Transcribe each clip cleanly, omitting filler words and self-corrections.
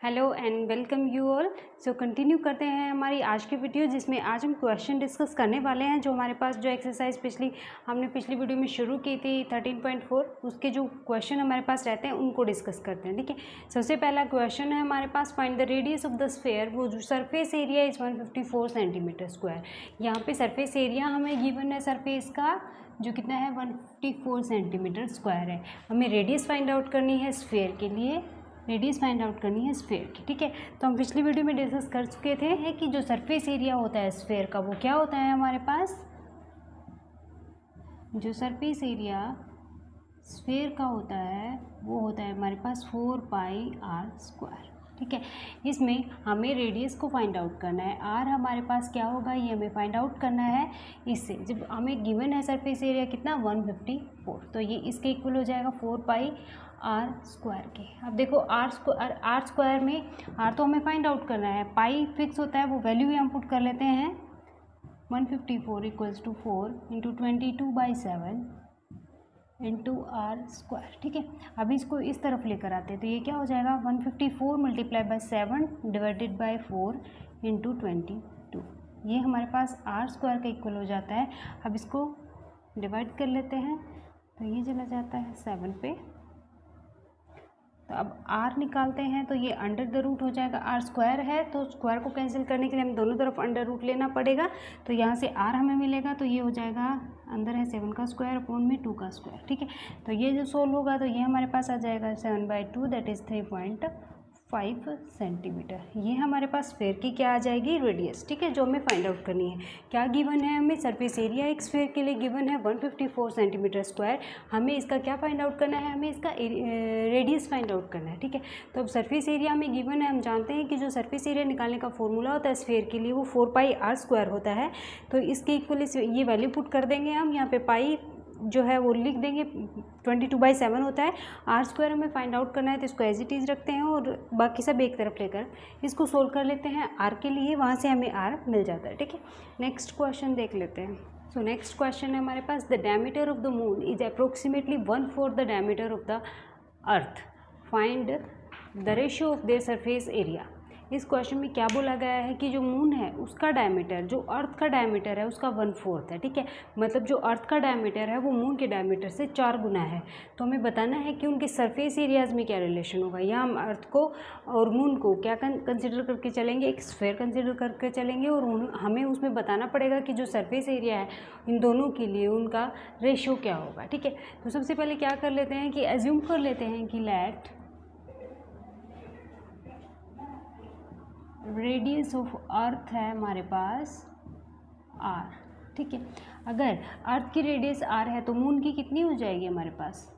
Hello and welcome you all. So continue करते हैं हमारी आज की वीडियो, जिसमें आज हम क्वेश्चन डिस्कस करने वाले हैं। जो हमारे पास जो एक्सरसाइज हमने पिछली वीडियो में शुरू की थी 13.4, उसके जो क्वेश्चन हमारे पास रहते हैं उनको डिस्कस करते हैं। ठीक है, सबसे पहला क्वेश्चन है हमारे पास, find the radius of the sphere. वो जो surface area is 154 centimetre square. यहाँ पे सरफेस एरिया हमें गिवन है सरफेस का, जो कितना है 154 सेंटीमीटर स्क्वायर है। हमें रेडियस फाइंड आउट करनी है स्फेयर के लिए, रेडियस फाइंड आउट करनी है स्फेयर की। ठीक है, तो हम पिछली वीडियो में डिस्कस कर चुके थे है कि जो सरफेस एरिया होता है स्फेयर का, वो क्या होता है हमारे पास, जो सरफेस एरिया स्फेयर का होता है वो होता है हमारे पास 4πr²। ठीक है, इसमें हमें रेडियस को फाइंड आउट करना है। आर हमारे पास क्या होगा ये हमें फाइंड आउट करना है इससे। जब हमें गिवन है सरफेस एरिया कितना 154, तो ये इसके इक्वल हो जाएगा 4πr² के। अब देखो आर स्क्वायर में आर तो हमें फाइंड आउट करना है, पाई फिक्स होता है, वो वैल्यू भी हम पुट कर लेते हैं। 154 = 4 × 22/7 इंटू r²। ठीक है, अब इसको इस तरफ लेकर आते हैं तो ये क्या हो जाएगा 154 × 7 डिवाइडेड बाई 4 इंटू 22। ये हमारे पास r² का इक्वल हो जाता है। अब इसको डिवाइड कर लेते हैं तो ये चला जाता है 7 पे। तो अब r निकालते हैं तो ये अंडर द रूट हो जाएगा, r² है तो स्क्वायर को कैंसिल करने के लिए हमें दोनों तरफ अंडर रूट लेना पड़ेगा। तो यहाँ से r हमें मिलेगा तो ये हो जाएगा, अंदर है 7 का स्क्वायर अपॉन में 2 का स्क्वायर। ठीक है, तो ये जो सोल्व होगा तो ये हमारे पास आ जाएगा 7/2 दैट इज़ 3.5 सेंटीमीटर। ये हमारे पास स्फेयर की क्या आ जाएगी रेडियस। ठीक है, जो हमें फाइंड आउट करनी है। क्या गिवन है हमें, सरफेस एरिया एक स्फेयर के लिए गिवन है 154 सेंटीमीटर स्क्वायर। हमें इसका क्या फाइंड आउट करना है, हमें इसका रेडियस फाइंड आउट करना है। ठीक है, तो अब सरफेस एरिया हमें गिवन है, हम जानते हैं कि जो सरफेस एरिया निकालने का फॉर्मूला होता है स्फेयर के लिए वो 4πr² होता है। तो इसके इक्वल ये वैल्यू पुट कर देंगे हम यहाँ पे, पाई जो है वो लिख देंगे, 22/7 होता है। r² हमें फाइंड आउट करना है तो इसको एज इट इज़ रखते हैं और बाकी सब एक तरफ लेकर इसको सोल्व कर लेते हैं r के लिए, वहाँ से हमें r मिल जाता है। ठीक है, नेक्स्ट क्वेश्चन देख लेते हैं। सो नेक्स्ट क्वेश्चन है हमारे पास, the diameter of the moon is approximately 1/4 the diameter of the earth, find the ratio of their surface area. इस क्वेश्चन में क्या बोला गया है कि जो मून है उसका डायमीटर जो अर्थ का डायमीटर है उसका 1/4 है। ठीक है, मतलब जो अर्थ का डायमीटर है वो मून के डायमीटर से 4 गुना है। तो हमें बताना है कि उनके सरफेस एरियाज़ में क्या रिलेशन होगा। या हम अर्थ को और मून को क्या कंसिडर करके चलेंगे, एक स्फेयर कंसिडर करके चलेंगे और हमें उसमें बताना पड़ेगा कि जो सरफेस एरिया है इन दोनों के लिए उनका रेशियो क्या होगा। ठीक है, तो सबसे पहले क्या कर लेते हैं कि एज्यूम कर लेते हैं कि लेट रेडियस ऑफ अर्थ है हमारे पास r। ठीक है, अगर अर्थ की रेडियस r है तो मून की कितनी हो जाएगी हमारे पास,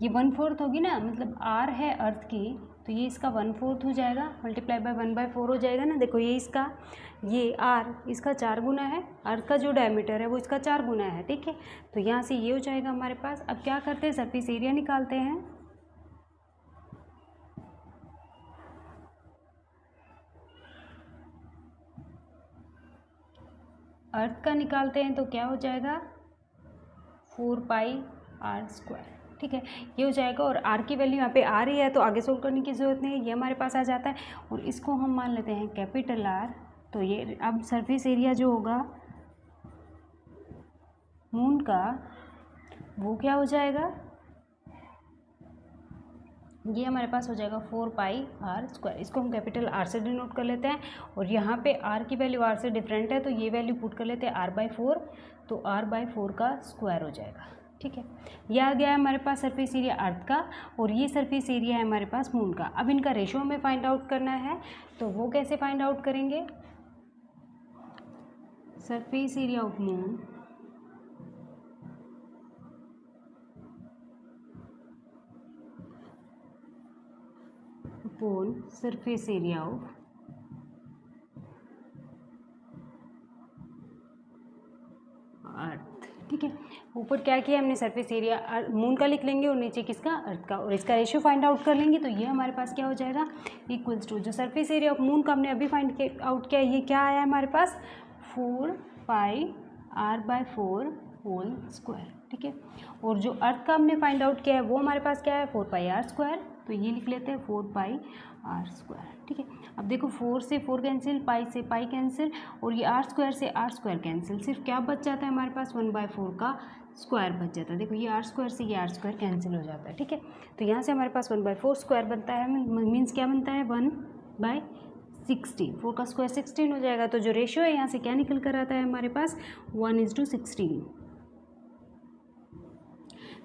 ये 1/4 होगी ना, मतलब r है अर्थ की तो ये इसका 1/4 हो जाएगा, मल्टीप्लाई बाय 1/4 हो जाएगा ना। देखो ये इसका, ये r इसका 4 गुना है, अर्थ का जो डायमीटर है वो इसका 4 गुना है। ठीक है, तो यहाँ से ये हो जाएगा हमारे पास। अब क्या करते हैं, सरफेस एरिया निकालते हैं। अर्थ का निकालते हैं तो क्या हो जाएगा 4πr²। ठीक है, ये हो जाएगा और r की वैल्यू यहाँ पे आ रही है तो आगे सोल्व करने की ज़रूरत नहीं है, ये हमारे पास आ जाता है। और इसको हम मान लेते हैं कैपिटल R। तो ये अब सरफेस एरिया जो होगा मून का वो क्या हो जाएगा, ये हमारे पास हो जाएगा 4πr²। इसको हम कैपिटल R से डिनोट कर लेते हैं और यहाँ पे r की वैल्यू r से डिफरेंट है तो ये वैल्यू पुट कर लेते हैं r/4, तो r/4 का स्क्वायर हो जाएगा। ठीक है, ये आ गया है हमारे पास सरफेस एरिया अर्थ का और ये सरफेस एरिया है हमारे पास मून का। अब इनका रेशियो हमें फाइंड आउट करना है, तो वो कैसे फाइंड आउट करेंगे, surface area of moon upon surface area of earth. ठीक है, ऊपर क्या किया हमने, सरफेस एरिया मून का लिख लेंगे और नीचे किसका, अर्थ का, और इसका रेशियो फाइंड आउट कर लेंगे। तो ये हमारे पास क्या हो जाएगा इक्वल्स टू, जो सरफेस एरिया ऑफ मून का हमने अभी फाइंड आउट किया, ये क्या आया हमारे पास 4πr/4 होल स्क्वायर, ठीक है। और जो अर्थ का हमने फाइंड आउट किया है वो हमारे पास क्या है 4πr स्क्वायर, तो ये लिख लेते हैं 4πr स्क्वायर, ठीक है। अब देखो 4 से 4 कैंसिल, पाई से पाई कैंसिल, और ये r स्क्वायर से r स्क्वायर कैंसिल, सिर्फ क्या बच जाता है हमारे पास 1/4 का स्क्वायर बच जाता है। देखो ये r स्क्वायर से ये r स्क्वायर कैंसिल हो जाता है, ठीक है। तो यहाँ से हमारे पास 1/4 स्क्वायर बनता है, मीन्स क्या बनता है 1/16, 4 का स्क्वायर 16 हो जाएगा। तो जो रेशियो है यहाँ से क्या निकल कर आता है हमारे पास 1:16,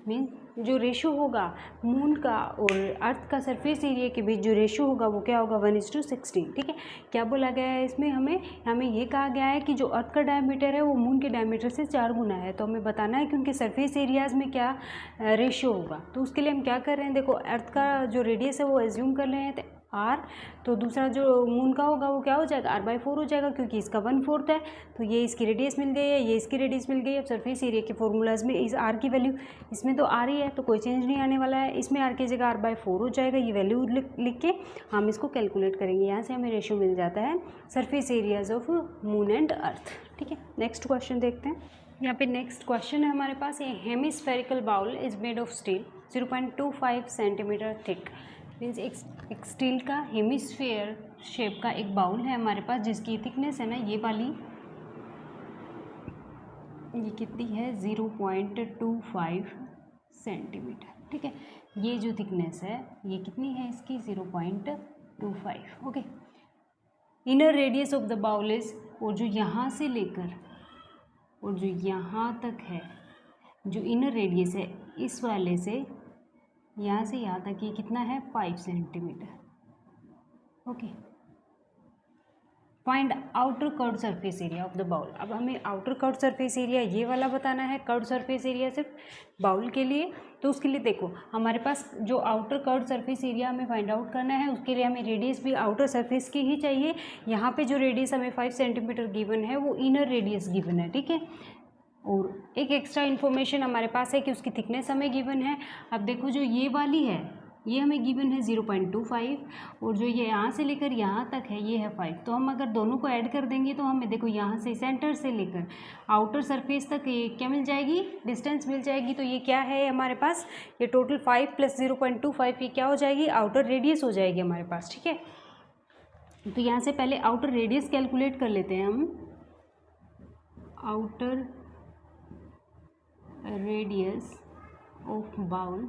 मीन जो रेशो होगा मून का और अर्थ का सरफेस एरिया के बीच जो रेशो होगा वो क्या होगा 1:16, ठीक है। क्या बोला गया है इसमें, हमें ये कहा गया है कि जो अर्थ का डायमीटर है वो मून के डायमीटर से 4 गुना है। तो हमें बताना है कि उनके सरफेस एरियाज़ में क्या रेशियो होगा। तो उसके लिए हम क्या कर रहे हैं, देखो अर्थ का जो रेडियस है वो एज्यूम कर रहे हैं आर, तो दूसरा जो मून का होगा वो क्या हो जाएगा r/4 हो जाएगा, क्योंकि इसका 1/4 है। तो ये इसकी रेडियस मिल गई है, ये इसकी रेडियस मिल गई है। अब सरफेस एरिया के फॉर्मूलाज में इस r की वैल्यू, इसमें तो r ही है तो कोई चेंज नहीं आने वाला है, इसमें r की जगह r/4 हो जाएगा। ये वैल्यू लिख के हम इसको कैलकुलेट करेंगे। यहाँ से हमें रेशियो मिल जाता है surface areas of moon and earth, ठीक है। नेक्स्ट क्वेश्चन देखते हैं। यहाँ पे नेक्स्ट क्वेश्चन है हमारे पास, ये hemispherical bowl is made of steel 0.25 centimetre thick, means एक स्टील का हेमिस्फेयर शेप का एक बाउल है हमारे पास, जिसकी थिकनेस है ना ये वाली, ये कितनी है 0.25 सेंटीमीटर, ठीक है। ये जो थिकनेस है ये कितनी है इसकी 0.25, okay. Inner radius of the bowl is, और जो यहाँ से लेकर और जो यहाँ तक है, जो इनर रेडियस है इस वाले से यहाँ से यहाँ तक ये कितना है 5 centimetre, okay. Find outer curve surface area of the bowl. अब हमें आउटर कर्व सरफेस एरिया ये वाला बताना है, कर्व सरफेस एरिया सिर्फ बाउल के लिए। तो उसके लिए देखो हमारे पास जो आउटर कर्व सरफेस एरिया हमें फाइंड आउट करना है, उसके लिए हमें रेडियस भी आउटर सरफेस की ही चाहिए। यहाँ पे जो रेडियस हमें 5 सेंटीमीटर गिवन है वो इनर रेडियस गिवन है, ठीक है। और एक एक्स्ट्रा इन्फॉर्मेशन हमारे पास है कि उसकी थिकनेस हमें गिवन है। अब देखो जो ये वाली है ये हमें गिवन है 0.25, और जो ये यहाँ से लेकर यहाँ तक है ये है 5। तो हम अगर दोनों को ऐड कर देंगे तो हमें देखो यहाँ से सेंटर से लेकर आउटर सरफेस तक ये क्या मिल जाएगी, डिस्टेंस मिल जाएगी। तो ये क्या है हमारे पास, ये टोटल 5 + 0.25 ये क्या हो जाएगी, आउटर रेडियस हो जाएगी हमारे पास, ठीक है। तो यहाँ से पहले आउटर रेडियस कैलकुलेट कर लेते हैं हम। आउटर रेडियस ऑफ बाउल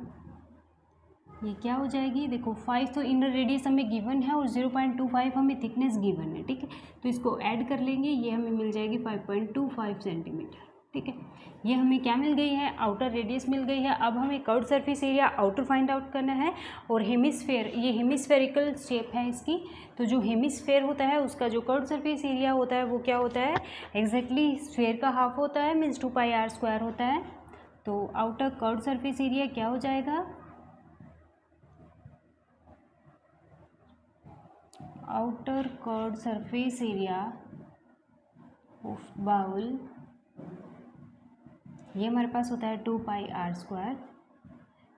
ये क्या हो जाएगी, देखो 5 तो इनर रेडियस हमें गिवन है और 0.25 हमें थिकनेस गिवन है, ठीक है। तो इसको ऐड कर लेंगे, ये हमें मिल जाएगी 5.25 सेंटीमीटर, ठीक है। ये हमें क्या मिल गई है, आउटर रेडियस मिल गई है। अब हमें curve surface area outer find out करना है। और हेमिस्फेयर, ये हेमिस्फेरिकल शेप है इसकी, तो जो हेमिस्फेयर होता है उसका जो कर्व सरफेस एरिया होता है वो क्या होता है, एग्जैक्टली स्फेयर का हाफ होता है, मीन्स 2πr स्क्वायर होता है। तो आउटर कर्व सरफेस एरिया क्या हो जाएगा, outer curve surface area of bowl ये हमारे पास होता है 2πr स्क्वायर।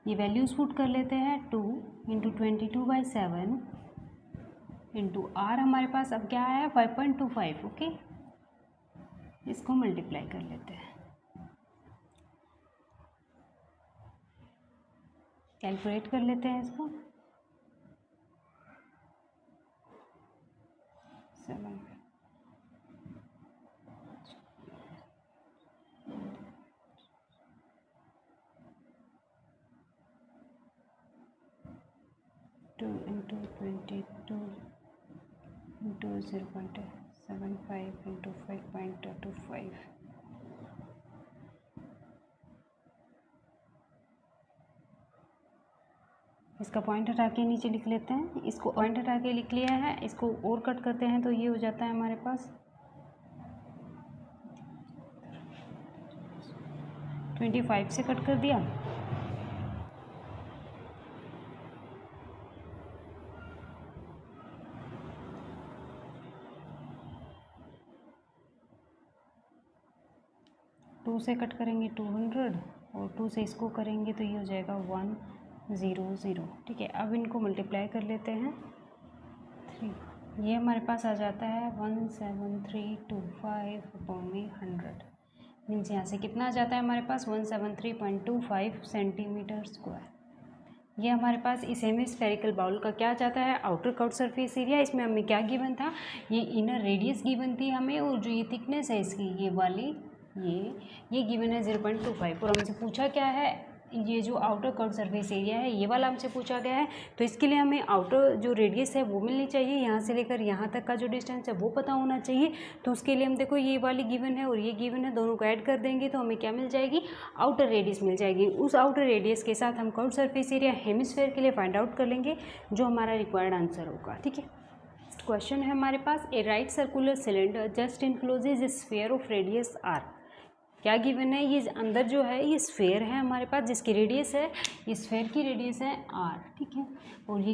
ये वैल्यूज पुट कर लेते हैं, 2 × 22/7 इंटू r हमारे पास अब क्या है 5.25, ओके। इसको मल्टीप्लाई कर लेते हैं, कैलकुलेट कर लेते हैं इसको। 7 2 × 22 × 0.75 × 5.25। इसका पॉइंट हटा के नीचे लिख लेते हैं, इसको पॉइंट हटा के लिख लिया है, इसको और कट करते हैं तो ये हो जाता है हमारे पास 25 से कट कर दिया, टू से कट करेंगे 200 और 2 से इसको करेंगे तो ये हो जाएगा 100, ठीक है। अब इनको मल्टीप्लाई कर लेते हैं 3, ये हमारे पास आ जाता है 17325/100, मीन्स यहाँ से कितना आ जाता है हमारे पास 173.25 सेंटीमीटर स्क्वायर। ये हमारे पास इस हेमी स्फेरिकल बाउल का क्या जाता है, आउटर कर्व सरफेस एरिया। इसमें हमें क्या गिवन था, ये इनर रेडियस गिवन थी हमें, और जो ये थिकनेस है इसकी ये वाली ये गिवन है 0.25। और हमसे पूछा क्या है, ये जो आउटर कर्व सरफेस एरिया है ये वाला हमसे पूछा गया है। तो इसके लिए हमें आउटर जो रेडियस है वो मिलनी चाहिए, यहाँ से लेकर यहाँ तक का जो डिस्टेंस है वो पता होना चाहिए। तो उसके लिए हम देखो ये वाली गिवन है और ये गिवन है, दोनों को ऐड कर देंगे तो हमें क्या मिल जाएगी, आउटर रेडियस मिल जाएगी। उस आउटर रेडियस के साथ हम कर्व सरफेस एरिया हेमिस्फेयर के लिए फाइंड आउट कर लेंगे, जो हमारा रिक्वायर्ड आंसर होगा। ठीक है, क्वेश्चन है हमारे पास, a right circular cylinder just encloses a sphere of radius R. क्या गिवन है, ये अंदर जो है ये स्फेयर है हमारे पास जिसकी रेडियस है, ये स्फेयर की रेडियस है आर। ठीक है, और ये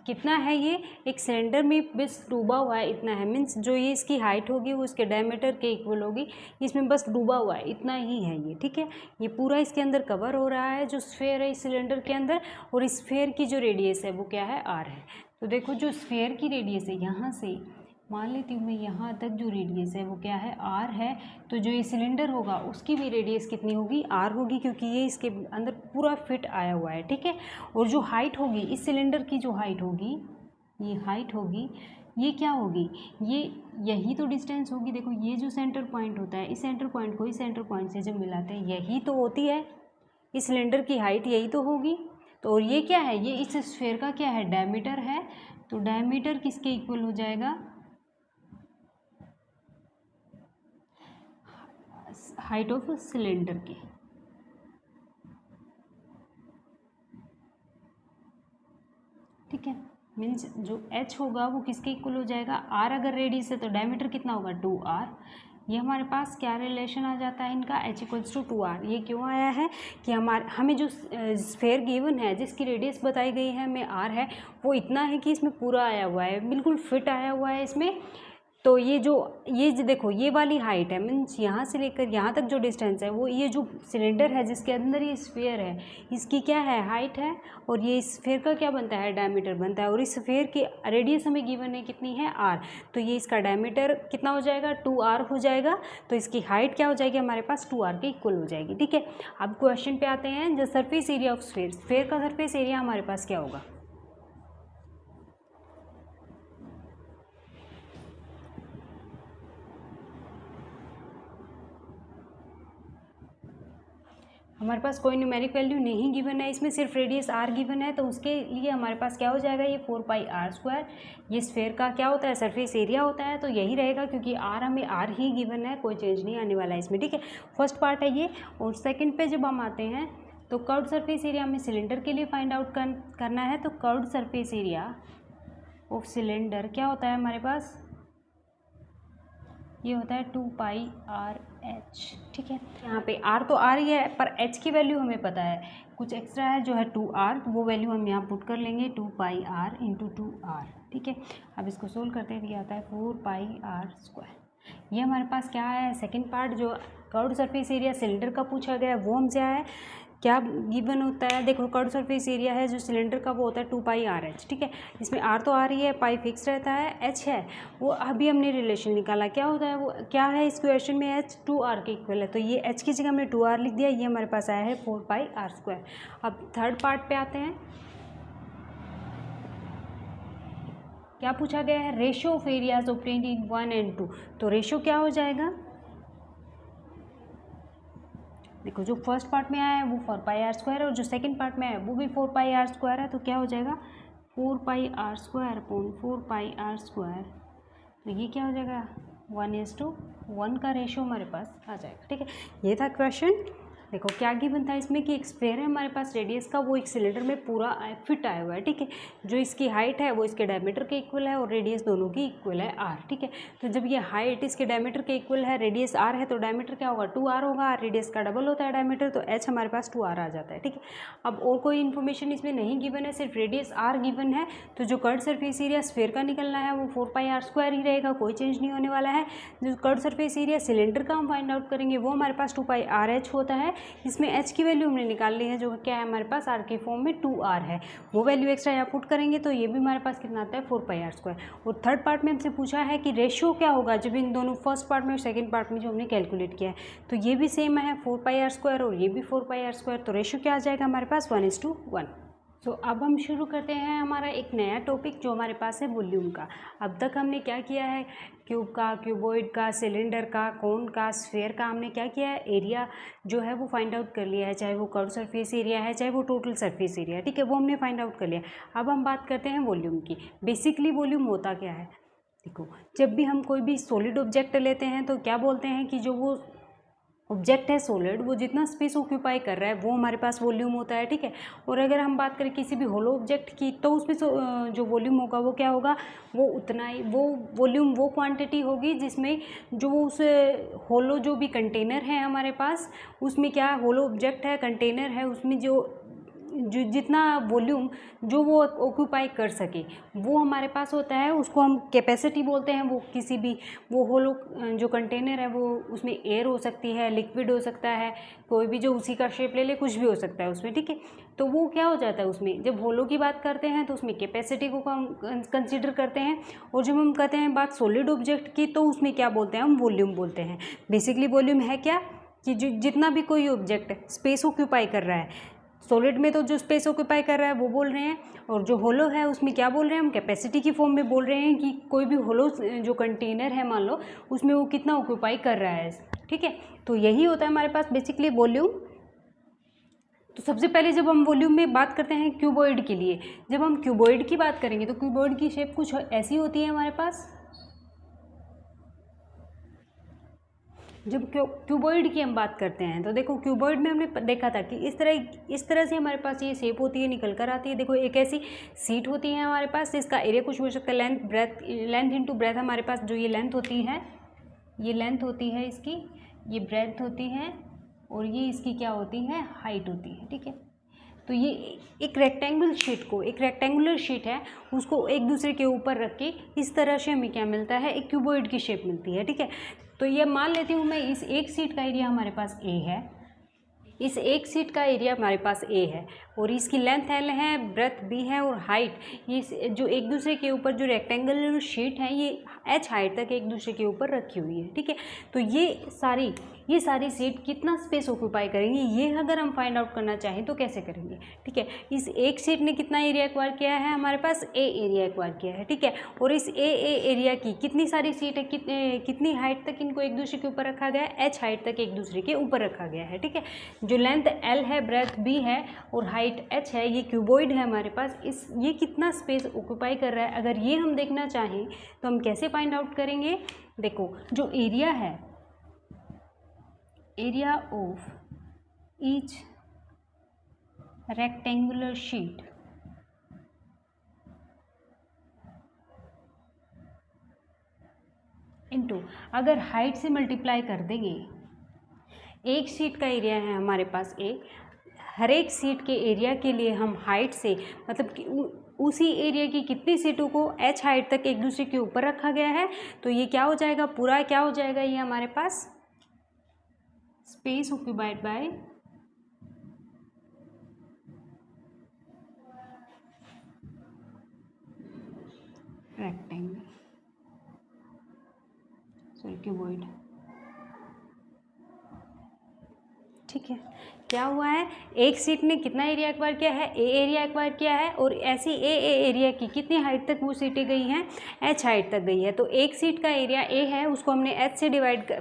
कितना है, ये एक सिलेंडर में बस डूबा हुआ है इतना है, मीन्स जो ये इसकी हाइट होगी वो इसके डायमीटर के इक्वल होगी, इसमें बस डूबा हुआ है इतना ही है ये। ठीक है, ये पूरा इसके अंदर कवर हो रहा है जो स्फेयर है इस सिलेंडर के अंदर, और इस स्फेयर की जो रेडियस है वो क्या है, आर है। तो देखो जो स्फेयर की रेडियस है, यहाँ से मान लेती हूँ मैं यहाँ तक जो रेडियस है वो क्या है, आर है। तो जो ये सिलेंडर होगा उसकी भी रेडियस कितनी होगी, आर होगी, क्योंकि ये इसके अंदर पूरा फिट आया हुआ है। ठीक है, और जो हाइट होगी इस सिलेंडर की, जो हाइट होगी, ये हाइट होगी, ये क्या होगी, ये यही तो डिस्टेंस होगी। देखो ये जो सेंटर पॉइंट होता है, इस सेंटर पॉइंट को इस सेंटर पॉइंट से जब मिलाते हैं यही तो होती है इस सिलेंडर की हाइट, यही तो होगी। तो और ये क्या है, ये इस स्फेयर का क्या है, डायमीटर है। तो डायमीटर किसके इक्वल हो जाएगा, हाइट ऑफ सिलेंडर के। ठीक है, मीन्स जो h होगा वो किसके इक्वल हो जाएगा, r अगर रेडियस है तो डायमीटर कितना होगा, 2r। ये हमारे पास क्या रिलेशन आ जाता है इनका, h इक्वल्स टू 2r। ये क्यों आया है कि हमें जो स्फेयर गिवन है जिसकी रेडियस बताई गई है हमें r है, वो इतना है कि इसमें पूरा आया हुआ है, बिल्कुल फिट आया हुआ है इसमें। तो ये देखो ये वाली हाइट है, मीन्स यहाँ से लेकर यहाँ तक जो डिस्टेंस है वो ये जो सिलेंडर है जिसके अंदर ये स्फेयर है इसकी क्या है, हाइट है, और ये स्फेयर का क्या बनता है, डायमीटर बनता है। और इस स्फेयर की रेडियस हमें गिवन है कितनी है, आर। तो ये इसका डायमीटर कितना हो जाएगा, 2r हो जाएगा। तो इसकी हाइट क्या हो जाएगी हमारे पास, 2r के इक्वल हो जाएगी। ठीक है, अब क्वेश्चन पे आते हैं, जो surface area of sphere, sphere का सरफेस एरिया हमारे पास क्या होगा, हमारे पास कोई न्यूमेरिक वैल्यू नहीं गिवन है, इसमें सिर्फ रेडियस आर गिवन है। तो उसके लिए हमारे पास क्या हो जाएगा, ये 4πr²। ये स्फेयर का क्या होता है, सरफेस एरिया होता है, तो यही रहेगा क्योंकि आर हमें आर ही गिवन है, कोई चेंज नहीं आने वाला है इसमें। ठीक है, फर्स्ट पार्ट है ये। और सेकंड पे जब हम आते हैं तो कर्व्ड सरफेस एरिया हमें सिलेंडर के लिए फाइंड आउट करना है। तो curved surface area of cylinder क्या होता है हमारे पास, ये होता है 2πrh। ठीक है, यहाँ पे r तो r ही है, पर h की वैल्यू हमें पता है, कुछ एक्स्ट्रा है जो है 2r, तो वो वैल्यू हम यहाँ पुट कर लेंगे, 2πr × 2r। ठीक है, अब इसको सोल्व करते हैं, ये आता है 4πr²। ये हमारे पास क्या है, सेकंड पार्ट जो कर्व्ड सरफेस एरिया सिलेंडर का पूछा गया है वो हमसे आया है। क्या गिवन होता है, देखो कर्व्ड सरफेस एरिया है जो सिलेंडर का वो होता है 2πrh। ठीक है, इसमें r तो r ही है, पाई फिक्स रहता है, h है वो अभी हमने रिलेशन निकाला, क्या होता है वो क्या है इस क्वेश्चन में, h 2r के इक्वल है। तो ये h की जगह हमने 2r लिख दिया, ये हमारे पास आया है 4πr²। अब थर्ड पार्ट पे आते हैं, क्या पूछा गया है, ratio of areas obtained in 1 and 2। तो रेशियो क्या हो जाएगा, देखो जो फर्स्ट पार्ट में आया है वो 4πr² है, और जो सेकंड पार्ट में आया है वो भी 4πr² है। तो क्या हो जाएगा, 4πr² 4πr²। तो ये क्या हो जाएगा, 1:1 का रेशियो हमारे पास आ जाएगा। ठीक है, ये था क्वेश्चन। देखो क्या गिवन था इसमें कि एक स्फेयर है हमारे पास रेडियस का, वो एक सिलेंडर में पूरा फिट आया हुआ है। ठीक है, जो इसकी हाइट है वो इसके डायमीटर के इक्वल है और रेडियस दोनों की इक्वल है r। ठीक है, तो जब ये हाइट इसके डायमीटर के इक्वल है, रेडियस r है, तो डायमीटर क्या होगा, 2r होगा। रेडियस का डबल होता है डायमीटर, तो h हमारे पास 2r आ जाता है। ठीक है, अब और कोई इन्फॉर्मेशन इसमें नहीं गिवन है, सिर्फ रेडियस r गिवन है। तो जो कर्व्ड सरफेस एरिया स्फेयर का निकलना है वो 4πr² ही रहेगा, कोई चेंज नहीं होने वाला है। जो कर्व्ड सरफेस एरिया सिलेंडर का हम फाइंड आउट करेंगे वो हमारे पास 2πrh होता है। इसमें h की वैल्यू हमने निकाल ली है, जो क्या है हमारे पास r के फॉर्म में 2r है, वो वैल्यू एक्स्ट्रा यहाँ पुट करेंगे तो ये भी हमारे पास कितना आता है 4πr²। और थर्ड पार्ट में हमसे पूछा है कि रेशियो क्या होगा जब इन दोनों फर्स्ट पार्ट में और सेकेंड पार्ट में जो हमने कैलकुलेट किया है, तो ये भी सेम है 4πr² और ये भी 4πr², तो रेशियो क्या आ जाएगा हमारे पास 1:1। तो अब हम शुरू करते हैं हमारा एक नया टॉपिक जो हमारे पास है वॉल्यूम का। अब तक हमने क्या किया है, क्यूब का, क्यूबॉइड का, सिलेंडर का, कोन का, स्फीयर का हमने क्या किया है, एरिया जो है वो फाइंड आउट कर लिया है, चाहे वो कर्व सरफेस एरिया है चाहे वो टोटल सरफेस एरिया है, ठीक है, वो हमने फाइंड आउट कर लिया। अब हम बात करते हैं वॉल्यूम की। बेसिकली वॉल्यूम होता क्या है, देखो जब भी हम कोई भी सॉलिड ऑब्जेक्ट लेते हैं तो क्या बोलते हैं कि जो वो ऑब्जेक्ट है सॉलिड, वो जितना स्पेस ऑक्यूपाई कर रहा है वो हमारे पास वॉल्यूम होता है, ठीक है। और अगर हम बात करें किसी भी होलो ऑब्जेक्ट की, तो उसमें जो वॉल्यूम होगा वो क्या होगा, वो उतना ही, वो वॉल्यूम वो क्वांटिटी होगी जिसमें जो उस होलो जो भी कंटेनर है हमारे पास, उसमें क्या होलो ऑब्जेक्ट है, कंटेनर है, उसमें जो जितना वॉल्यूम जो वो ऑक्यूपाई कर सके वो हमारे पास होता है, उसको हम कैपेसिटी बोलते हैं। वो किसी भी वो होलो जो कंटेनर है वो उसमें एयर हो सकती है, लिक्विड हो सकता है, कोई भी जो उसी का शेप ले ले, कुछ भी हो सकता है उसमें, ठीक है। तो वो क्या हो जाता है उसमें, जब होलो की बात करते हैं तो उसमें कैपेसिटी को हम कंसिडर करते हैं, और जब हम कहते हैं बात सॉलिड ऑब्जेक्ट की तो उसमें क्या बोलते हैं, हम वॉल्यूम बोलते हैं। बेसिकली वॉल्यूम है क्या कि जितना भी कोई ऑब्जेक्ट स्पेस ऑक्यूपाई कर रहा है, सॉलिड में तो जो स्पेस ऑक्यूपाई कर रहा है वो बोल रहे हैं, और जो होलो है उसमें क्या बोल रहे हैं, हम कैपेसिटी की फॉर्म में बोल रहे हैं कि कोई भी होलो जो कंटेनर है मान लो उसमें वो कितना ऑक्यूपाई कर रहा है, ठीक है। तो यही होता है हमारे पास बेसिकली वॉल्यूम। तो सबसे पहले जब हम वॉल्यूम में बात करते हैं क्यूबॉइड के लिए, जब हम क्यूबॉइड की बात करेंगे तो क्यूबॉइड की शेप कुछ ऐसी होती है हमारे पास। जब क्यूबॉइड की हम बात करते हैं तो देखो क्यूबॉइड में हमने देखा था कि इस तरह से हमारे पास ये शेप होती है, निकल कर आती है। देखो एक ऐसी सीट होती है हमारे पास जिसका एरिया कुछ हो सकता है, लेंथ इनटू ब्रेथ हमारे पास जो ये लेंथ होती है, ये लेंथ होती है इसकी, ये ब्रेथ होती है, और ये इसकी क्या होती है, हाइट होती है, ठीक है। तो ये एक रेक्टेंगुलर शीट है, उसको एक दूसरे के ऊपर रख के इस तरह से हमें क्या मिलता है, एक क्यूबॉइड की शेप मिलती है, ठीक है। तो ये मान लेती हूँ मैं, इस एक सीट का एरिया हमारे पास ए है, इस एक सीट का एरिया हमारे पास ए है, और इसकी लेंथ एल है, ब्रेथ बी है, और हाइट ये जो एक दूसरे के ऊपर जो रेक्टेंगुलर शीट है ये एच हाइट तक एक दूसरे के ऊपर रखी हुई है, ठीक है। तो ये सारी सीट कितना स्पेस ऑक्यूपाई करेंगी, ये अगर हम फाइंड आउट करना चाहें तो कैसे करेंगे, ठीक है। इस एक सीट ने कितना एरिया एक्वायर किया है, हमारे पास ए एरिया एक्वायर किया है, ठीक है। और इस ए एरिया की कितनी सारी सीट है, कितनी हाइट तक इनको एक दूसरे के ऊपर रखा गया है, एच हाइट तक एक दूसरे के ऊपर रखा गया है, ठीक है। जो लेंथ एल है, ब्रेथ बी है, और हाइट एच है, ये क्यूबॉइड है हमारे पास, ये कितना स्पेस ऑक्यूपाई कर रहा है, अगर ये हम देखना चाहें तो हम कैसे फाइंड आउट करेंगे। देखो जो एरिया है, area of each rectangular sheet into, अगर हाइट से मल्टीप्लाई कर देंगे, एक शीट का एरिया है हमारे पास ए, हर एक सीट के एरिया के लिए हम हाइट से, मतलब कि उसी एरिया की कितनी सीटों को एच हाइट तक एक दूसरे के ऊपर रखा गया है, तो ये क्या हो जाएगा, पूरा क्या हो जाएगा, ये हमारे पास space occupied by rectangle, sorry cuboid, ठीक है। क्या हुआ है, एक सीट ने कितना एरिया एक्वायर किया है, ए एरिया एक्वायर किया है, और ऐसी ए एरिया की कितनी हाइट तक वो सीटें गई हैं, एच हाइट तक गई है। तो एक सीट का एरिया ए है, उसको हमने एच से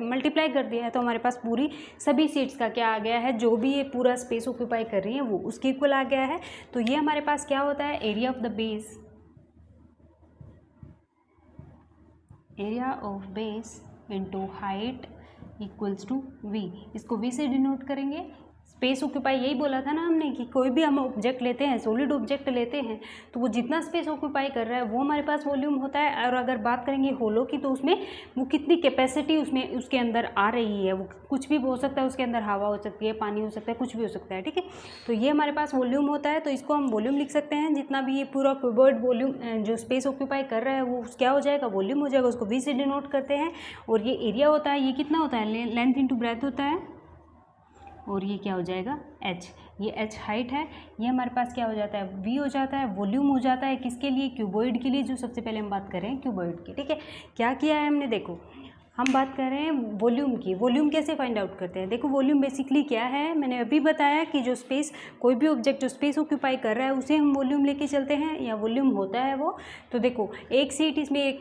मल्टीप्लाई कर दिया है, तो हमारे पास पूरी सभी सीट्स का क्या आ गया है, जो भी ये पूरा स्पेस ऑक्यूपाई कर रही है वो उसके इक्वल आ गया है। तो ये हमारे पास क्या होता है, area of the base, area of base into height equals to V, इसको वी से डिनोट करेंगे। स्पेस ऑक्यूपाई यही बोला था ना हमने कि कोई भी हम ऑब्जेक्ट लेते हैं, सॉलिड ऑब्जेक्ट लेते हैं, तो वो जितना स्पेस ऑक्यूपाई कर रहा है वो हमारे पास वॉल्यूम होता है। और अगर बात करेंगे होलो की, तो उसमें वो कितनी कैपेसिटी उसमें उसके अंदर आ रही है, वो कुछ भी हो सकता है, उसके अंदर हवा हो सकती है, पानी हो सकता है, कुछ भी हो सकता है, ठीक है। तो ये हमारे पास वॉल्यूम होता है, तो इसको हम वॉल्यूम लिख सकते हैं। जितना भी ये पूरा क्यूबॉइड वॉल्यूम जो स्पेस ऑक्यूपाई कर रहा है वो क्या हो जाएगा, वॉल्यूम हो जाएगा, उसको वी से डिनोट करते हैं। और ये एरिया होता है, ये कितना होता है, लेंथ इंटू ब्रेथ होता है, और ये क्या हो जाएगा h। ये h हाइट है, ये हमारे पास क्या हो जाता है v हो जाता है, वॉल्यूम हो जाता है किसके लिए, क्यूबॉइड के लिए, जो सबसे पहले हम बात कर रहे हैं क्यूबॉइड की। ठीक है, क्या किया है हमने, देखो हम बात कर रहे हैं वॉल्यूम की। वॉल्यूम कैसे फाइंड आउट करते हैं, देखो वॉल्यूम बेसिकली क्या है, मैंने अभी बताया कि जो स्पेस, कोई भी ऑब्जेक्ट जो स्पेस ऑक्यूपाई कर रहा है उसे हम वॉल्यूम लेके चलते हैं, या वॉल्यूम होता है वो। तो देखो एक सीट, इसमें एक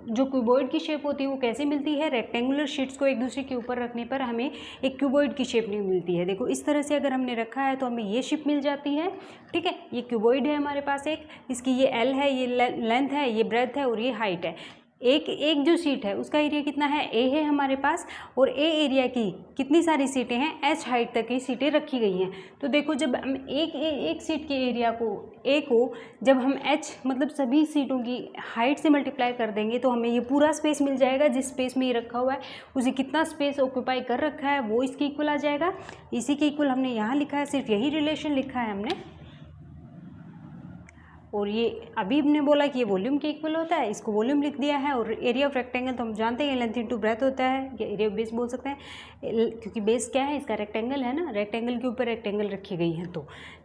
जो क्यूबॉइड की शेप होती है वो कैसे मिलती है, रेक्टेंगुलर शीट्स को एक दूसरे के ऊपर रखने पर हमें एक क्यूबॉइड की शेप नहीं मिलती है। देखो इस तरह से अगर हमने रखा है तो हमें ये शेप मिल जाती है। ठीक है, ये क्यूबॉइड है हमारे पास एक, इसकी ये एल है, ये लेंथ है, ये ब्रेथ है और ये हाइट है। एक जो सीट है उसका एरिया कितना है, ए है हमारे पास, और ए एरिया की कितनी सारी सीटें हैं, एच हाइट तक की सीटें रखी गई हैं। तो देखो जब हम एक सीट के एरिया को, ए को जब हम एच मतलब सभी सीटों की हाइट से मल्टीप्लाई कर देंगे तो हमें ये पूरा स्पेस मिल जाएगा। जिस स्पेस में ये रखा हुआ है उसे कितना स्पेस ऑक्यूपाई कर रखा है वो इसके इक्वल आ जाएगा। इसी के इक्वल हमने यहाँ लिखा है, सिर्फ यही रिलेशन लिखा है हमने। और ये अभी हमने बोला कि ये वॉल्यूम के इक्वल होता है, इसको वॉल्यूम लिख दिया है। और एरिया ऑफ रेक्टेंगल तो हम जानते हैं लेंथ इनटू ब्रेथ होता है, या एरिया ऑफ बेस बोल सकते हैं, क्योंकि बेस क्या है इसका, रेक्टेंगल है ना, रेक्टेंगल के ऊपर रेक्टेंगल रखी गई है।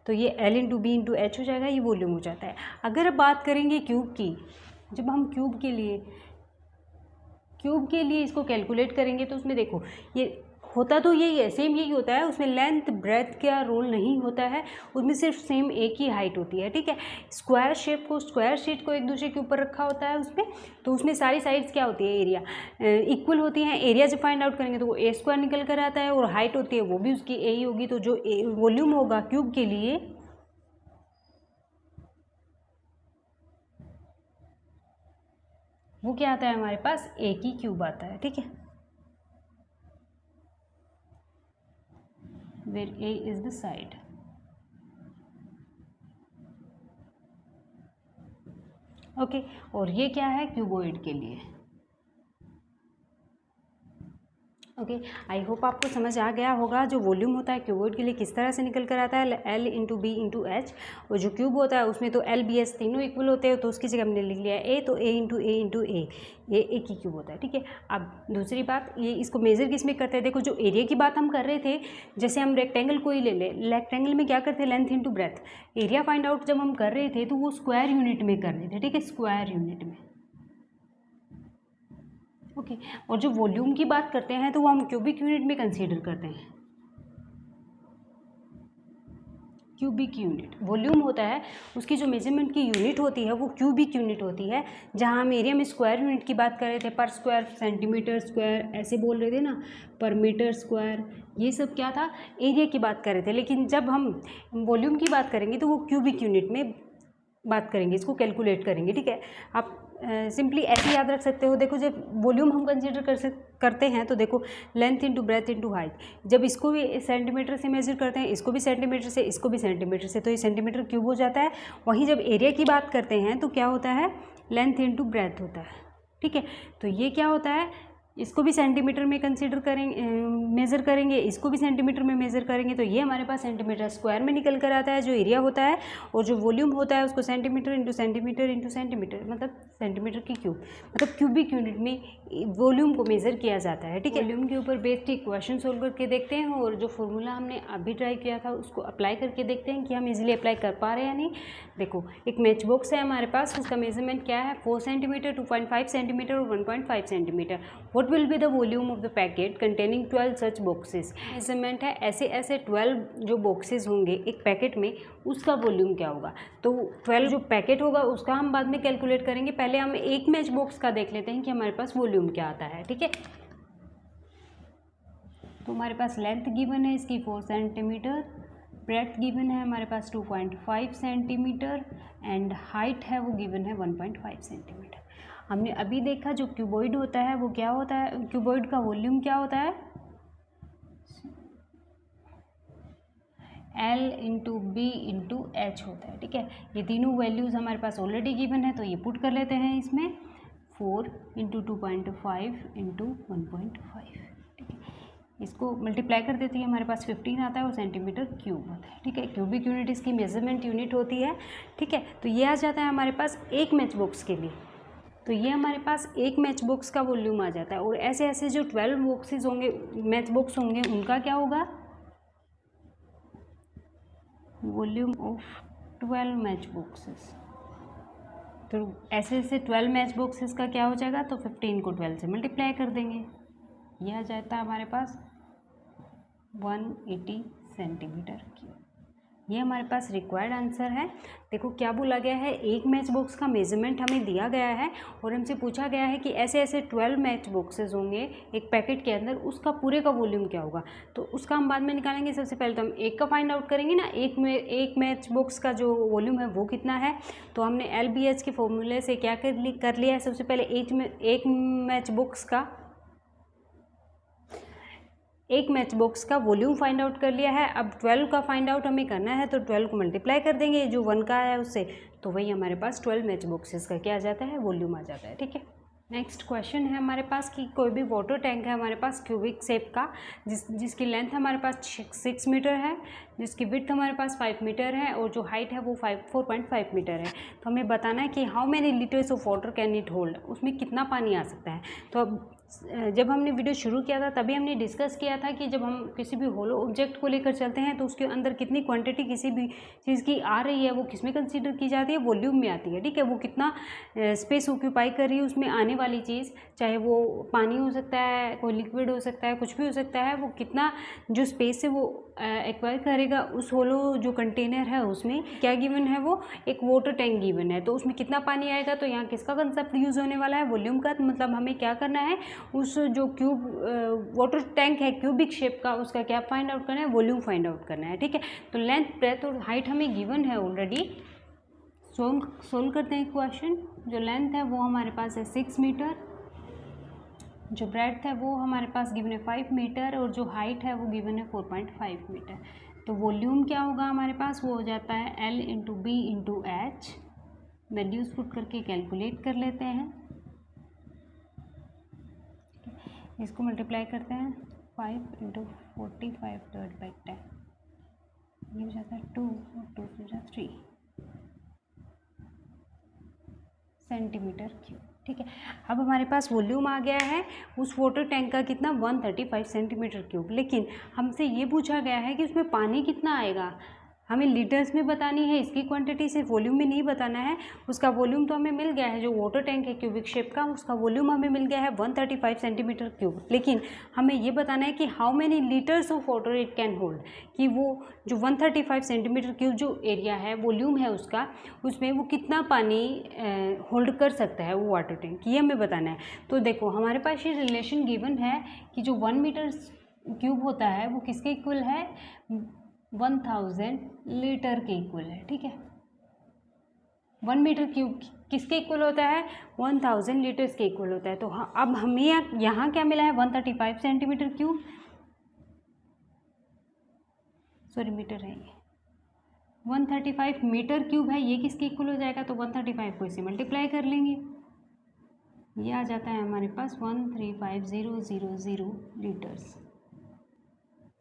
तो ये L into B into H हो जाएगा, ये वॉल्यूम हो जाता है। अगर अब बात करेंगे क्यूब की, जब हम क्यूब के लिए इसको कैलकुलेट करेंगे तो उसमें देखो ये होता तो यही है, सेम यही होता है, उसमें लेंथ ब्रेथ का रोल नहीं होता है, उसमें सिर्फ सेम एक ही हाइट होती है। ठीक है, स्क्वायर शीट को एक दूसरे के ऊपर रखा होता है उसमें, तो उसमें सारी साइड्स क्या होती है, एरिया इक्वल होती हैं। एरिया जब फाइंड आउट करेंगे तो वो ए स्क्वायर निकल कर आता है, और हाइट होती है वो भी उसकी ए ही होगी। तो जो वॉल्यूम होगा क्यूब के लिए वो क्या आता है हमारे पास, ए की क्यूब आता है। ठीक है, where A is the side। Okay, और ये क्या है क्यूबॉइड के लिए। ओके, आई होप आपको समझ आ गया होगा जो वॉल्यूम होता है क्यूबॉइड के लिए किस तरह से निकल कर आता है, L into B into H. और जो क्यूब होता है उसमें तो एल बी एच तीनों इक्वल होते हैं, तो उसकी जगह हमने लिख लिया ए, तो ए इंटू ए, ये एक ही क्यूब होता है। ठीक है, अब दूसरी बात, ये इसको मेज़र किस में करते हैं, देखो जो एरिया की बात हम कर रहे थे, जैसे हम रेक्टेंगल को ही ले लें, रेक्टेंगल में क्या करते हैं, length into breadth. Area find out जब हम कर रहे थे तो वो स्क्वायर यूनिट में कर रहे थे। ठीक है, स्क्वायर यूनिट में। ओके, और जो वॉल्यूम की बात करते हैं तो वो हम क्यूबिक यूनिट में कंसीडर करते हैं। क्यूबिक यूनिट वॉल्यूम होता है, उसकी जो मेजरमेंट की यूनिट होती है वो क्यूबिक यूनिट होती है। जहाँ हम एरिया में स्क्वायर यूनिट की बात कर रहे थे, पर स्क्वायर, सेंटीमीटर स्क्वायर ऐसे बोल रहे थे ना, पर मीटर स्क्वायर, ये सब क्या था, एरिया की बात कर रहे थे। लेकिन जब हम वॉल्यूम की बात करेंगे तो वो क्यूबिक यूनिट में बात करेंगे, इसको कैलकुलेट करेंगे। ठीक है, आप सिंपली ऐसे याद रख सकते हो। देखो जब वॉल्यूम हम कंसीडर करते हैं तो देखो length into breadth into height, जब इसको भी सेंटीमीटर से मेजर करते हैं, इसको भी सेंटीमीटर से, इसको भी सेंटीमीटर से, तो ये सेंटीमीटर क्यूब हो जाता है। वहीं जब एरिया की बात करते हैं तो क्या होता है, लेंथ इंटू ब्रेथ होता है। ठीक है, तो ये क्या होता है, इसको भी सेंटीमीटर में कंसीडर करेंगे, मेज़र करेंगे, इसको भी सेंटीमीटर में मेज़र करेंगे, तो ये हमारे पास सेंटीमीटर स्क्वायर में निकल कर आता है जो एरिया होता है। और जो वॉल्यूम होता है उसको सेंटीमीटर इंटू सेंटीमीटर मतलब सेंटीमीटर की क्यूब, मतलब क्यूबिक यूनिट में वॉल्यूम को मेज़र किया जाता है। ठीक है, वॉल्यूम के ऊपर बेस्ड इक्वेशन सोल्व करके देखते हैं, और जो फॉर्मूला हमने अभी ट्राई किया था उसको अप्लाई करके देखते हैं कि हम इजीली अप्लाई कर पा रहे हैं या नहीं। देखो एक मैच बॉक्स है हमारे पास, उसका मेजरमेंट क्या है, 4 सेंटीमीटर, 2.5 सेंटीमीटर और 1.5 centimetre. What will be the volume of the packet containing 12 such boxes? Measurement है, ऐसे 12 जो बॉक्सेस होंगे एक पैकेट में, उसका वॉल्यूम क्या होगा। तो 12 जो पैकेट होगा उसका हम बाद में कैलकुलेट करेंगे, पहले हम एक मैच बॉक्स का देख लेते हैं कि हमारे पास वॉल्यूम क्या आता है। ठीक है, तो हमारे पास लेंथ गिवन है इसकी 4 सेंटीमीटर, ब्रेथ गिवन है हमारे पास 2.5 सेंटीमीटर, एंड हाइट है वो गिवन है 1.5 सेंटीमीटर। हमने अभी देखा जो क्यूबॉइड होता है वो क्या होता है, क्यूबॉइड का वॉल्यूम क्या होता है, L into B into H होता है। ठीक है, ये तीनों वैल्यूज़ हमारे पास ऑलरेडी गिवन है, तो ये पुट कर लेते हैं इसमें, 4 इंटू 2.5 इंटू 1.5। ठीक है, इसको मल्टीप्लाई कर देते हैं, हमारे पास 15 आता है और सेंटीमीटर क्यूब होता है। ठीक है, क्यूबिक यूनिट इसकी मेजरमेंट यूनिट होती है। ठीक है, तो ये आ जाता है हमारे पास एक मैच बॉक्स के लिए, तो ये हमारे पास एक मैच बॉक्स का वॉल्यूम आ जाता है। और ऐसे ऐसे जो 12 बॉक्सेस होंगे, मैच बॉक्स होंगे, उनका क्या होगा, वॉल्यूम ऑफ 12 मैच बॉक्सेस। तो ऐसे ऐसे 12 मैच बॉक्सेस का क्या हो जाएगा, तो 15 को 12 से मल्टीप्लाई कर देंगे, यह आ जाता है हमारे पास 180 सेंटीमीटर क्यूब। ये हमारे पास रिक्वायर्ड आंसर है। देखो क्या बोला गया है, एक मैच बॉक्स का मेजरमेंट हमें दिया गया है और हमसे पूछा गया है कि ऐसे ऐसे 12 मैच बॉक्सेस होंगे एक पैकेट के अंदर, उसका पूरे का वॉल्यूम क्या होगा। तो उसका हम बाद में निकालेंगे। सबसे पहले तो हम एक का फाइंड आउट करेंगे ना, एक मैच बॉक्स का जो वॉल्यूम है वो कितना है। तो हमने LBH के फॉर्मूले से क्या कर लिया है, सबसे पहले एक मैच बॉक्स का वॉल्यूम फाइंड आउट कर लिया है। अब 12 का फाइंड आउट हमें करना है, तो 12 को मल्टीप्लाई कर देंगे जो 1 का है उससे, तो वही हमारे पास 12 मैच बॉक्सेस का क्या आ जाता है, वॉल्यूम आ जाता है। ठीक है, नेक्स्ट क्वेश्चन है हमारे पास कि कोई भी वाटर टैंक है हमारे पास क्यूबिक शेप का, जिसकी लेंथ हमारे पास 6 मीटर है, जिसकी विड्थ हमारे पास 5 मीटर है और जो हाइट है वो 4.5 मीटर है। तो हमें बताना है कि how many litres of water can it hold, उसमें कितना पानी आ सकता है। तो अब जब हमने वीडियो शुरू किया था तभी हमने डिस्कस किया था कि जब हम किसी भी होलो ऑब्जेक्ट को लेकर चलते हैं तो उसके अंदर कितनी क्वांटिटी किसी भी चीज़ की आ रही है वो किस में कंसीडर की जाती है, वॉल्यूम में आती है। ठीक है, वो कितना स्पेस ऑक्यूपाई कर रही है उसमें आने वाली चीज़, चाहे वो पानी हो सकता है, कोई लिक्विड हो सकता है, कुछ भी हो सकता है, वो कितना जो स्पेस है वो एक्वायर करेगा उस होलो जो कंटेनर है उसमें। क्या गिवन है, वो एक वाटर टैंक गिवन है, तो उसमें कितना पानी आएगा। तो यहाँ किसका कंसेप्ट यूज़ होने वाला है, वॉल्यूम का। मतलब हमें क्या करना है, उस जो वाटर टैंक है क्यूबिक शेप का, उसका क्या फाइंड आउट करना है, वॉल्यूम फाइंड आउट करना है। ठीक है, तो लेंथ, ब्रेथ और हाइट हमें गिवन है ऑलरेडी। सोल्व करते हैं क्वेश्चन। जो लेंथ है वो हमारे पास है 6 मीटर, जो ब्रेथ है वो हमारे पास गिवन है 5 मीटर और जो हाइट है वो गिवन है 4.5 मीटर। तो वॉल्यूम क्या होगा हमारे पास, वो हो जाता है L × B × H। Values put करके कैलकुलेट कर लेते हैं, इसको मल्टीप्लाई करते हैं 5 × 45/10, ये हो जाता है 2 और 2 से 3 सेंटीमीटर क्यूब। ठीक है, अब हमारे पास वॉल्यूम आ गया है उस वाटर टैंक का कितना, 135 सेंटीमीटर क्यूब। लेकिन हमसे ये पूछा गया है कि उसमें पानी कितना आएगा, हमें लीटर्स में बतानी है इसकी क्वांटिटी, सिर्फ वॉल्यूम में नहीं बताना है। उसका वॉल्यूम तो हमें मिल गया है, जो वाटर टैंक है क्यूबिक शेप का, उसका वॉल्यूम हमें मिल गया है 135 सेंटीमीटर क्यूब। लेकिन हमें ये बताना है कि how many litres of water it can hold, कि वो जो 135 सेंटीमीटर क्यूब जो एरिया है, वॉल्यूम है उसका, उसमें वो कितना पानी होल्ड कर सकता है वो वाटर टैंक, ये हमें बताना है। तो देखो हमारे पास ये रिलेशन गिवन है कि जो 1 मीटर क्यूब होता है वो किसके इक्वल है, 1000 लीटर के इक्वल है। ठीक है, 1 मीटर क्यूब किसके इक्वल होता है, 1000 लीटर्स के इक्वल होता है। तो हाँ, अब हमें यहाँ क्या मिला है, 135 सेंटीमीटर क्यूब, सॉरी मीटर है ये, 135 मीटर क्यूब है, ये किसके इक्वल हो जाएगा, तो 135 को इसे मल्टीप्लाई कर लेंगे, ये आ जाता है हमारे पास 135000 लीटर्स।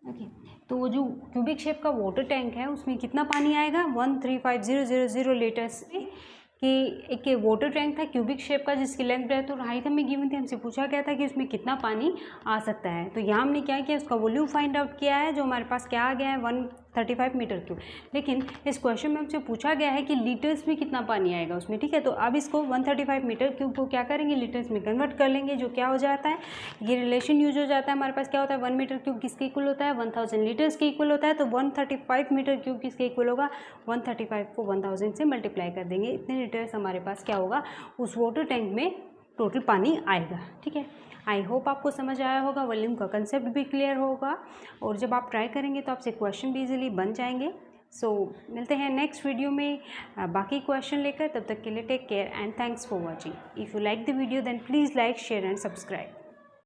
ओके, तो वो जो क्यूबिक शेप का वाटर टैंक है उसमें कितना पानी आएगा, 135000 लीटर्स कि एक वाटर टैंक था क्यूबिक शेप का, जिसकी लेंथ, ब्रेथ और हाइट हमें गिवन थी। हमसे पूछा गया था कि उसमें कितना पानी आ सकता है। तो यहाँ हमने क्या किया, उसका वॉल्यूम फाइंड आउट किया है, जो हमारे पास क्या आ गया है, 135 मीटर क्यूब। लेकिन इस क्वेश्चन में हमसे पूछा गया है कि लीटर्स में कितना पानी आएगा उसमें। ठीक है, तो अब इसको 135 मीटर क्यूब को क्या करेंगे, लीटर्स में कन्वर्ट कर लेंगे, जो क्या हो जाता है, ये रिलेशन यूज हो जाता है। हमारे पास क्या होता है, 1 मीटर क्यूब किसके इक्वल होता है, 1000 लीटर्स के इक्वल होता है। तो 135 मीटर क्यूब किसके इक्वल होगा, 135 को 1000 से मल्टीप्लाई कर देंगे, इतने लीटर्स हमारे पास क्या होगा, उस वाटर टैंक में टोटल पानी आएगा। ठीक है, आई होप आपको समझ आया होगा, वॉल्यूम का कंसेप्ट भी क्लियर होगा, और जब आप ट्राई करेंगे तो आपसे क्वेश्चन भी इजीली बन जाएंगे। सो मिलते हैं नेक्स्ट वीडियो में बाकी क्वेश्चन लेकर। तब तक के लिए take care and thanks for watching. If you like the video then please like, share and subscribe.